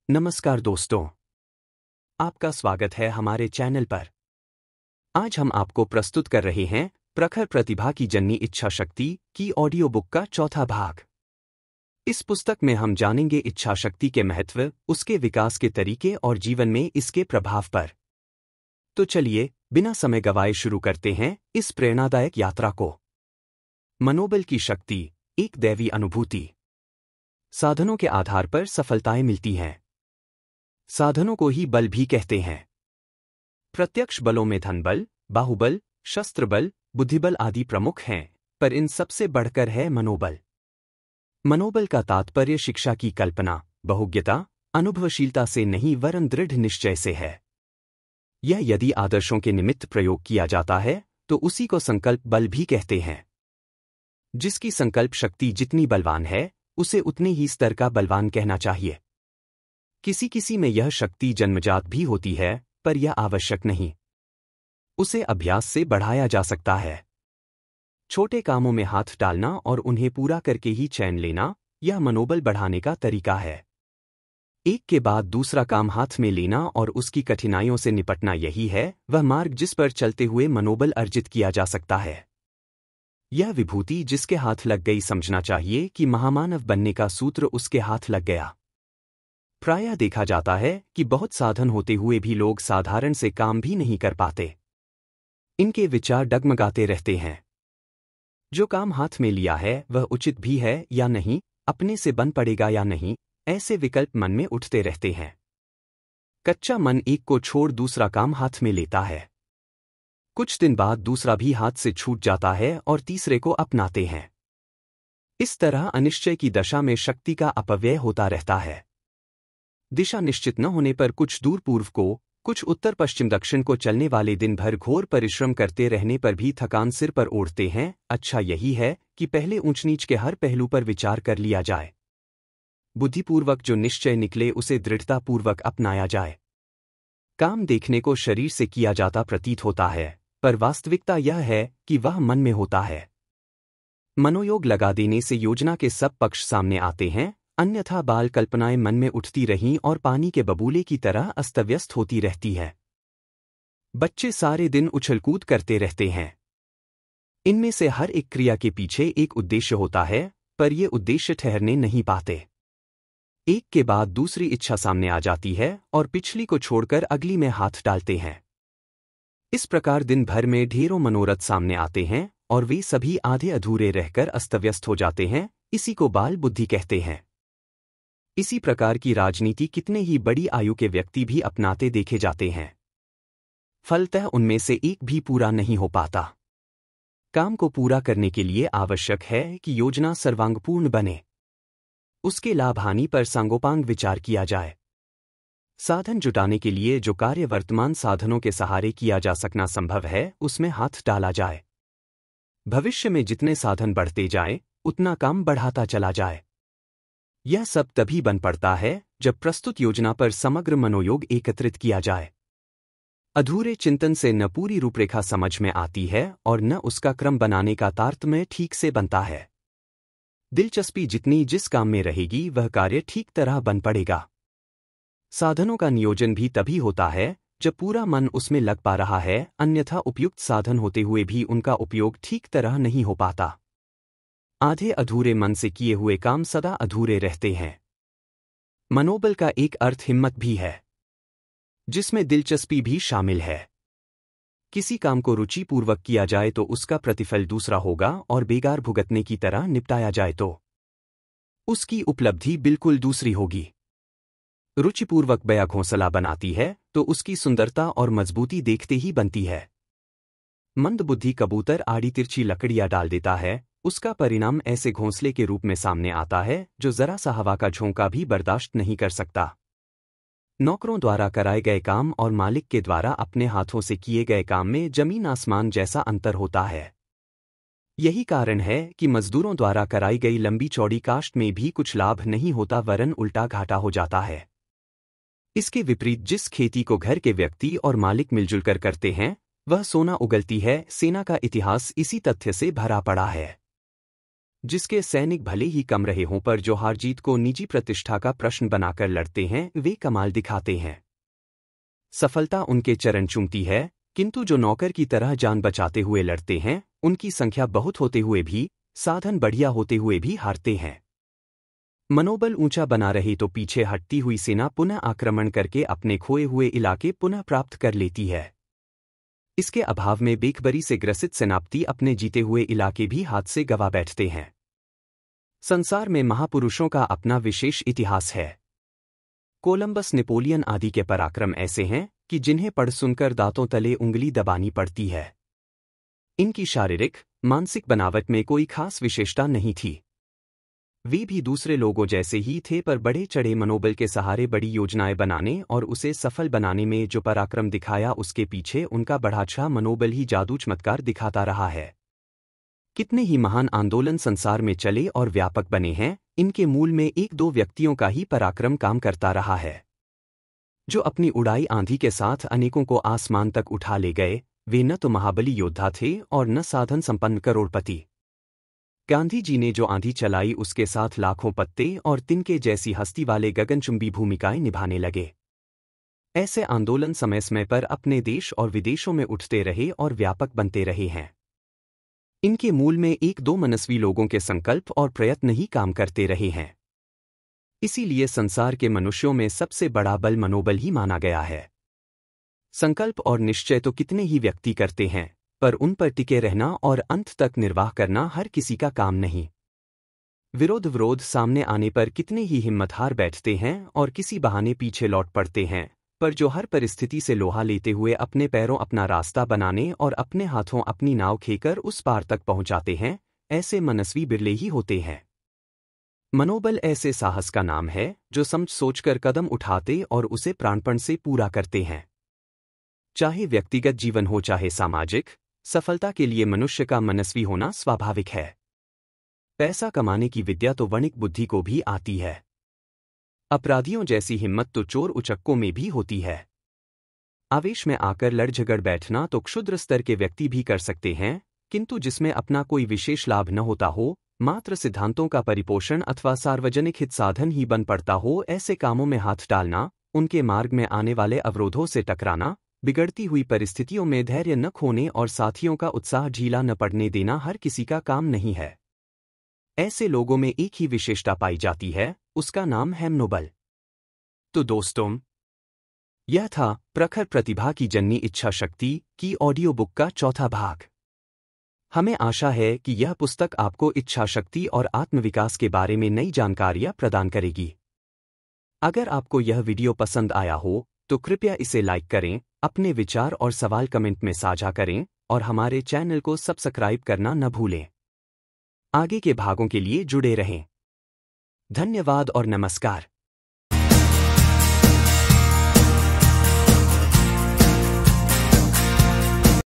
नमस्कार दोस्तों, आपका स्वागत है हमारे चैनल पर। आज हम आपको प्रस्तुत कर रहे हैं प्रखर प्रतिभा की जननी इच्छा शक्ति की ऑडियो बुक का चौथा भाग। इस पुस्तक में हम जानेंगे इच्छा शक्ति के महत्व, उसके विकास के तरीके और जीवन में इसके प्रभाव पर। तो चलिए, बिना समय गवाए शुरू करते हैं इस प्रेरणादायक यात्रा को। मनोबल की शक्ति, एक दैवी अनुभूति। साधनों के आधार पर सफलताएं मिलती हैं। साधनों को ही बल भी कहते हैं। प्रत्यक्ष बलों में धन बल, बाहुबल, शस्त्र बल, बुद्धिबल आदि प्रमुख हैं, पर इन सबसे बढ़कर है मनोबल। मनोबल का तात्पर्य शिक्षा की कल्पना, बहुज्ञता, अनुभवशीलता से नहीं वरन दृढ़ निश्चय से है। यह यदि आदर्शों के निमित्त प्रयोग किया जाता है तो उसी को संकल्प बल भी कहते हैं। जिसकी संकल्प शक्ति जितनी बलवान है, उसे उतने ही स्तर का बलवान कहना चाहिए। किसी किसी में यह शक्ति जन्मजात भी होती है, पर यह आवश्यक नहीं। उसे अभ्यास से बढ़ाया जा सकता है। छोटे कामों में हाथ डालना और उन्हें पूरा करके ही चैन लेना, यह मनोबल बढ़ाने का तरीका है। एक के बाद दूसरा काम हाथ में लेना और उसकी कठिनाइयों से निपटना, यही है वह मार्ग जिस पर चलते हुए मनोबल अर्जित किया जा सकता है। यह विभूति जिसके हाथ लग गई, समझना चाहिए कि महामानव बनने का सूत्र उसके हाथ लग गया। प्रायः देखा जाता है कि बहुत साधन होते हुए भी लोग साधारण से काम भी नहीं कर पाते। इनके विचार डगमगाते रहते हैं। जो काम हाथ में लिया है वह उचित भी है या नहीं, अपने से बन पड़ेगा या नहीं, ऐसे विकल्प मन में उठते रहते हैं। कच्चा मन एक को छोड़ दूसरा काम हाथ में लेता है। कुछ दिन बाद दूसरा भी हाथ से छूट जाता है और तीसरे को अपनाते हैं। इस तरह अनिश्चय की दशा में शक्ति का अपव्यय होता रहता है। दिशा निश्चित न होने पर कुछ दूर पूर्व को, कुछ उत्तर पश्चिम दक्षिण को चलने वाले दिन भर घोर परिश्रम करते रहने पर भी थकान सिर पर ओढ़ते हैं। अच्छा यही है कि पहले ऊंच नीच के हर पहलू पर विचार कर लिया जाए। बुद्धिपूर्वक जो निश्चय निकले उसे दृढ़तापूर्वक अपनाया जाए। काम देखने को शरीर से किया जाता प्रतीत होता है, पर वास्तविकता यह है कि वह मन में होता है। मनोयोग लगा देने से योजना के सब पक्ष सामने आते हैं, अन्यथा बाल कल्पनाएं मन में उठती रहीं और पानी के बबूले की तरह अस्तव्यस्त होती रहती है। बच्चे सारे दिन उछलकूद करते रहते हैं। इनमें से हर एक क्रिया के पीछे एक उद्देश्य होता है, पर ये उद्देश्य ठहरने नहीं पाते। एक के बाद दूसरी इच्छा सामने आ जाती है और पिछली को छोड़कर अगली में हाथ डालते हैं। इस प्रकार दिन भर में ढेरों मनोरथ सामने आते हैं और वे सभी आधे अधूरे रहकर अस्तव्यस्त हो जाते हैं। इसी को बाल बुद्धि कहते हैं। इसी प्रकार की राजनीति कितने ही बड़ी आयु के व्यक्ति भी अपनाते देखे जाते हैं। फलतः उनमें से एक भी पूरा नहीं हो पाता। काम को पूरा करने के लिए आवश्यक है कि योजना सर्वांगपूर्ण बने। उसके लाभ हानि पर सांगोपांग विचार किया जाए। साधन जुटाने के लिए जो कार्य वर्तमान साधनों के सहारे किया जा सकना संभव है, उसमें हाथ डाला जाए। भविष्य में जितने साधन बढ़ते जाएं, उतना काम बढ़ाता चला जाए। यह सब तभी बन पड़ता है जब प्रस्तुत योजना पर समग्र मनोयोग एकत्रित किया जाए। अधूरे चिंतन से न पूरी रूपरेखा समझ में आती है और न उसका क्रम बनाने का तारतम्य ठीक से बनता है। दिलचस्पी जितनी जिस काम में रहेगी वह कार्य ठीक तरह बन पड़ेगा। साधनों का नियोजन भी तभी होता है जब पूरा मन उसमें लग पा रहा है, अन्यथा उपयुक्त साधन होते हुए भी उनका उपयोग ठीक तरह नहीं हो पाता। आधे अधूरे मन से किए हुए काम सदा अधूरे रहते हैं। मनोबल का एक अर्थ हिम्मत भी है, जिसमें दिलचस्पी भी शामिल है। किसी काम को रुचिपूर्वक किया जाए तो उसका प्रतिफल दूसरा होगा और बेगार भुगतने की तरह निपटाया जाए तो उसकी उपलब्धि बिल्कुल दूसरी होगी। रुचिपूर्वक बया घोंसला बनाती है तो उसकी सुंदरता और मजबूती देखते ही बनती है। मंदबुद्धि कबूतर आड़ी तिरछी लकड़ियां डाल देता है, उसका परिणाम ऐसे घोंसले के रूप में सामने आता है जो जरा सा हवा का झोंका भी बर्दाश्त नहीं कर सकता। नौकरों द्वारा कराए गए काम और मालिक के द्वारा अपने हाथों से किए गए काम में जमीन आसमान जैसा अंतर होता है। यही कारण है कि मजदूरों द्वारा कराई गई लंबी चौड़ी काश्त में भी कुछ लाभ नहीं होता, वरन उल्टा घाटा हो जाता है। इसके विपरीत जिस खेती को घर के व्यक्ति और मालिक मिलजुल कर करते हैं, वह सोना उगलती है। सेना का इतिहास इसी तथ्य से भरा पड़ा है। जिसके सैनिक भले ही कम रहे हों पर जो हार जीत को निजी प्रतिष्ठा का प्रश्न बनाकर लड़ते हैं वे कमाल दिखाते हैं। सफलता उनके चरण चूमती है, किंतु जो नौकर की तरह जान बचाते हुए लड़ते हैं उनकी संख्या बहुत होते हुए भी, साधन बढ़िया होते हुए भी हारते हैं। मनोबल ऊंचा बना रहे तो पीछे हटती हुई सेना पुनः आक्रमण करके अपने खोए हुए इलाके पुनः प्राप्त कर लेती है। इसके अभाव में बेखबरी से ग्रसित सेनापति अपने जीते हुए इलाके भी हाथ से गवा बैठते हैं। संसार में महापुरुषों का अपना विशेष इतिहास है। कोलंबस, नेपोलियन आदि के पराक्रम ऐसे हैं कि जिन्हें पढ़ सुनकर दांतों तले उंगली दबानी पड़ती है। इनकी शारीरिक, मानसिक बनावट में कोई खास विशेषता नहीं थी। वे भी दूसरे लोगों जैसे ही थे, पर बड़े चढ़े मनोबल के सहारे बड़ी योजनाएं बनाने और उसे सफल बनाने में जो पराक्रम दिखाया उसके पीछे उनका बढ़ाछा मनोबल ही जादू चमत्कार दिखाता रहा है। कितने ही महान आंदोलन संसार में चले और व्यापक बने हैं, इनके मूल में एक दो व्यक्तियों का ही पराक्रम काम करता रहा है। जो अपनी उड़ाई आंधी के साथ अनेकों को आसमान तक उठा ले गए, वे न तो महाबली योद्धा थे और न साधन संपन्न करोड़पति। गांधी जी ने जो आंधी चलाई उसके साथ लाखों पत्ते और तिनके जैसी हस्ती वाले गगनचुंबी भूमिकाएं निभाने लगे। ऐसे आंदोलन समय समय पर अपने देश और विदेशों में उठते रहे और व्यापक बनते रहे हैं। इनके मूल में एक दो मनस्वी लोगों के संकल्प और प्रयत्न ही काम करते रहे हैं। इसीलिए संसार के मनुष्यों में सबसे बड़ा बल मनोबल ही माना गया है। संकल्प और निश्चय तो कितने ही व्यक्ति करते हैं, पर उन पर टिके रहना और अंत तक निर्वाह करना हर किसी का काम नहीं। विरोध सामने आने पर कितने ही हिम्मत हार बैठते हैं और किसी बहाने पीछे लौट पड़ते हैं, पर जो हर परिस्थिति से लोहा लेते हुए अपने पैरों अपना रास्ता बनाने और अपने हाथों अपनी नाव खेकर उस पार तक पहुंचाते हैं, ऐसे मनस्वी बिरले ही होते हैं। मनोबल ऐसे साहस का नाम है जो समझ सोचकर कदम उठाते और उसे प्राणपण से पूरा करते हैं। चाहे व्यक्तिगत जीवन हो चाहे सामाजिक, सफलता के लिए मनुष्य का मनस्वी होना स्वाभाविक है। पैसा कमाने की विद्या तो वणिक बुद्धि को भी आती है। अपराधियों जैसी हिम्मत तो चोर उचक्कों में भी होती है। आवेश में आकर लड़ झगड़ बैठना तो क्षुद्र स्तर के व्यक्ति भी कर सकते हैं, किंतु जिसमें अपना कोई विशेष लाभ न होता हो, मात्र सिद्धांतों का परिपोषण अथवा सार्वजनिक हित साधन ही बन पड़ता हो, ऐसे कामों में हाथ डालना, उनके मार्ग में आने वाले अवरोधों से टकराना, बिगड़ती हुई परिस्थितियों में धैर्य न खोने और साथियों का उत्साह ढीला न पड़ने देना हर किसी का काम नहीं है। ऐसे लोगों में एक ही विशेषता पाई जाती है, उसका नाम है मनोबल। तो दोस्तों, यह था प्रखर प्रतिभा की जननी इच्छा शक्ति की ऑडियो बुक का चौथा भाग। हमें आशा है कि यह पुस्तक आपको इच्छा शक्ति और आत्मविकास के बारे में नई जानकारियां प्रदान करेगी। अगर आपको यह वीडियो पसंद आया हो तो कृपया इसे लाइक करें, अपने विचार और सवाल कमेंट में साझा करें और हमारे चैनल को सब्सक्राइब करना न भूलें। आगे के भागों के लिए जुड़े रहें। धन्यवाद और नमस्कार।